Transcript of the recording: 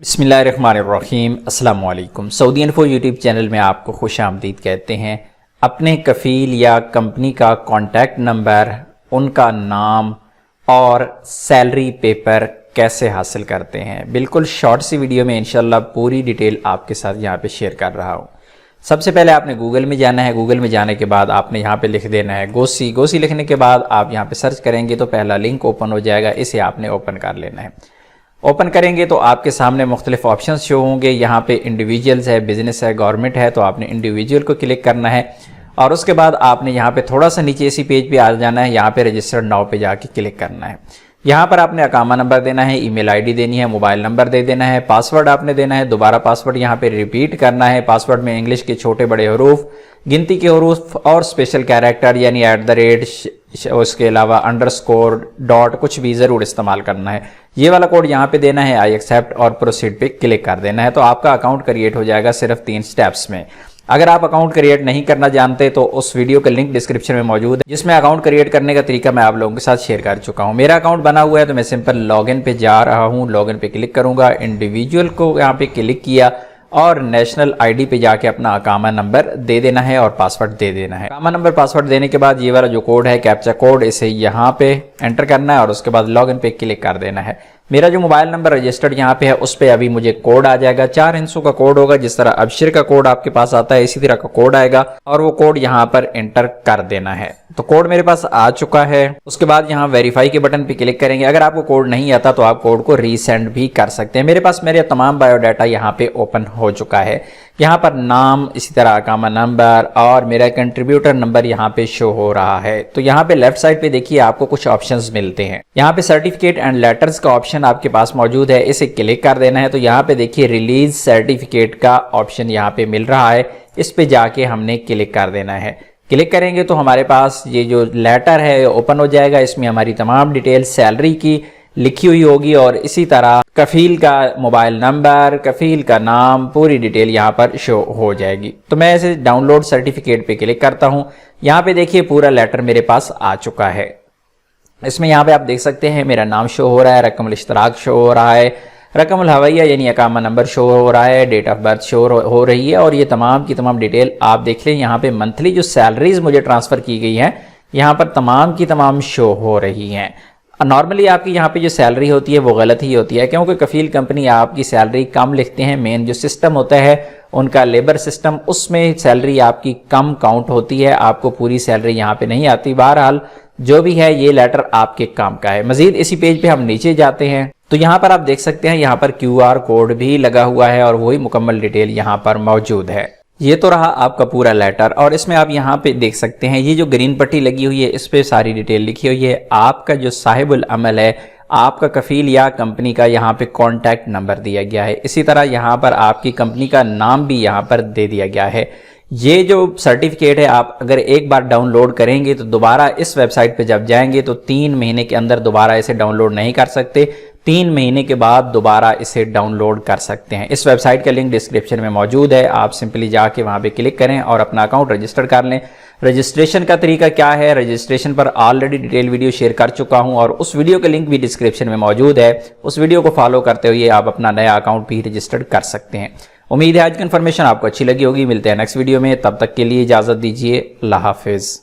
बिस्मिल्लाहिर्रहमानिर्रहीम अस्सलाम वालेकुम। सऊदी इन्फो यूट्यूब चैनल में आपको खुश आमदीद कहते हैं। अपने कफ़ील या कंपनी का कॉन्टैक्ट नंबर, उनका नाम और सैलरी पेपर कैसे हासिल करते हैं, बिल्कुल शॉर्ट सी वीडियो में इंशाल्लाह पूरी डिटेल आपके साथ यहाँ पे शेयर कर रहा हूँ। सबसे पहले आपने गूगल में जाना है। गूगल में जाने के बाद आपने यहाँ पे लिख देना है गोसी लिखने के बाद आप यहाँ पे सर्च करेंगे तो पहला लिंक ओपन हो जाएगा। इसे आपने ओपन कर लेना है। ओपन करेंगे तो आपके सामने मुख्तलिफ ऑप्शंस शो होंगे। यहाँ पे इंडिविजुअल्स है, बिजनेस है, गवर्नमेंट है, तो आपने इंडिविजुअल को क्लिक करना है और उसके बाद आपने यहाँ पे थोड़ा सा नीचे इसी पेज पे आ जाना है। यहाँ पे रजिस्टर्ड नाउ पे जाके क्लिक करना है। यहाँ पर आपने अकामा नंबर देना है, ईमेल आईडी देनी है, मोबाइल नंबर दे देना है, पासवर्ड आपने देना है। दोबारा पासवर्ड यहाँ पे रिपीट करना है। पासवर्ड में इंग्लिश के छोटे बड़े हरूफ, गिनती के हरूफ और स्पेशल कैरेक्टर यानी @ उसके अलावा अंडरस्कोर, डॉट कुछ भी ज़रूर इस्तेमाल करना है। ये वाला कोड यहाँ पे देना है, आई एक्सेप्ट और प्रोसीड पे क्लिक कर देना है। तो आपका अकाउंट क्रिएट हो जाएगा सिर्फ 3 स्टेप्स में। अगर आप अकाउंट क्रिएट नहीं करना जानते तो उस वीडियो का लिंक डिस्क्रिप्शन में मौजूद है, जिसमें अकाउंट क्रिएट करने का तरीका मैं आप लोगों के साथ शेयर कर चुका हूँ। मेरा अकाउंट बना हुआ है तो मैं सिंपल लॉगिन पे जा रहा हूँ। लॉगिन पे क्लिक करूंगा, इंडिविजुअल को यहाँ पे क्लिक किया और नेशनल आईडी पे जाके अपना अकामा नंबर दे देना है और पासवर्ड दे देना है। अकामा नंबर पासवर्ड देने के बाद ये वाला जो कोड है कैप्चा कोड, इसे यहाँ पे एंटर करना है और उसके बाद लॉगिन पे क्लिक कर देना है। मेरा जो मोबाइल नंबर रजिस्टर्ड यहाँ पे है उस पे अभी मुझे कोड आ जाएगा। 4 हिस्सों का कोड होगा। जिस तरह अबशिर का कोड आपके पास आता है इसी तरह का कोड आएगा और वो कोड यहाँ पर एंटर कर देना है। तो कोड मेरे पास आ चुका है। उसके बाद यहाँ वेरीफाई के बटन पे क्लिक करेंगे। अगर आपको कोड नहीं आता तो आप कोड को रीसेंड भी कर सकते हैं। मेरे पास मेरे तमाम बायोडाटा यहाँ पे ओपन हो चुका है। यहाँ पर नाम, इसी तरह अकामा नंबर और मेरा कंट्रीब्यूटर नंबर यहाँ पे शो हो रहा है। तो यहाँ पे लेफ्ट साइड पे देखिए आपको कुछ ऑप्शंस मिलते हैं। यहाँ पे सर्टिफिकेट एंड लेटर्स का ऑप्शन आपके पास मौजूद है, इसे क्लिक कर देना है। तो यहाँ पे देखिए रिलीज सर्टिफिकेट का ऑप्शन यहाँ पे मिल रहा है, इस पे जाके हमने क्लिक कर देना है। क्लिक करेंगे तो हमारे पास ये जो लेटर है ओपन हो जाएगा। इसमें हमारी तमाम डिटेल सैलरी की लिखी हुई होगी और इसी तरह कफील का मोबाइल नंबर, कफील का नाम, पूरी डिटेल यहाँ पर शो हो जाएगी। तो मैं इसे डाउनलोड सर्टिफिकेट पे क्लिक करता हूँ। यहाँ पे देखिए पूरा लेटर मेरे पास आ चुका है। इसमें यहाँ पे आप देख सकते हैं मेरा नाम शो हो रहा है, रकम इश्तराक शो हो रहा है, रकम हवैया यानी अकामा नंबर शो हो रहा है, डेट ऑफ बर्थ शो हो रही है और ये तमाम की तमाम डिटेल आप देख लें। यहाँ पे मंथली जो सैलरीज मुझे ट्रांसफ़र की गई हैं यहाँ पर तमाम की तमाम शो हो रही हैं। नॉर्मली आपकी यहाँ पे जो सैलरी होती है वो गलत ही होती है, क्योंकि कफील कंपनी आपकी सैलरी कम लिखते हैं। मेन जो सिस्टम होता है उनका लेबर सिस्टम, उसमें सैलरी आपकी कम काउंट होती है, आपको पूरी सैलरी यहाँ पे नहीं आती। बहरहाल जो भी है ये लेटर आपके काम का है। मजीद इसी पेज पे हम नीचे जाते हैं तो यहाँ पर आप देख सकते हैं यहाँ पर QR कोड भी लगा हुआ है और वही मुकम्मल डिटेल यहाँ पर मौजूद है। ये तो रहा आपका पूरा लेटर और इसमें आप यहाँ पे देख सकते हैं ये जो ग्रीन पट्टी लगी हुई है इस पे सारी डिटेल लिखी हुई है। आपका जो साहिबुल अमल है, आपका कफील या कंपनी का यहाँ पे कॉन्टैक्ट नंबर दिया गया है। इसी तरह यहाँ पर आपकी कंपनी का नाम भी यहाँ पर दे दिया गया है। ये जो सर्टिफिकेट है आप अगर एक बार डाउनलोड करेंगे तो दोबारा इस वेबसाइट पे जब जाएंगे तो 3 महीने के अंदर दोबारा इसे डाउनलोड नहीं कर सकते। 3 महीने के बाद दोबारा इसे डाउनलोड कर सकते हैं। इस वेबसाइट का लिंक डिस्क्रिप्शन में मौजूद है, आप सिंपली जाके वहां पे क्लिक करें और अपना अकाउंट रजिस्टर कर लें। रजिस्ट्रेशन का तरीका क्या है, रजिस्ट्रेशन पर ऑलरेडी डिटेल वीडियो शेयर कर चुका हूं और उस वीडियो का लिंक भी डिस्क्रिप्शन में मौजूद है। उस वीडियो को फॉलो करते हुए आप अपना नया अकाउंट भी रजिस्टर्ड कर सकते हैं। उम्मीद है आज की इन्फॉर्मेशन आपको अच्छी लगी होगी। मिलते हैं नेक्स्ट वीडियो में, तब तक के लिए इजाजत दीजिए। अल्लाह हाफिज।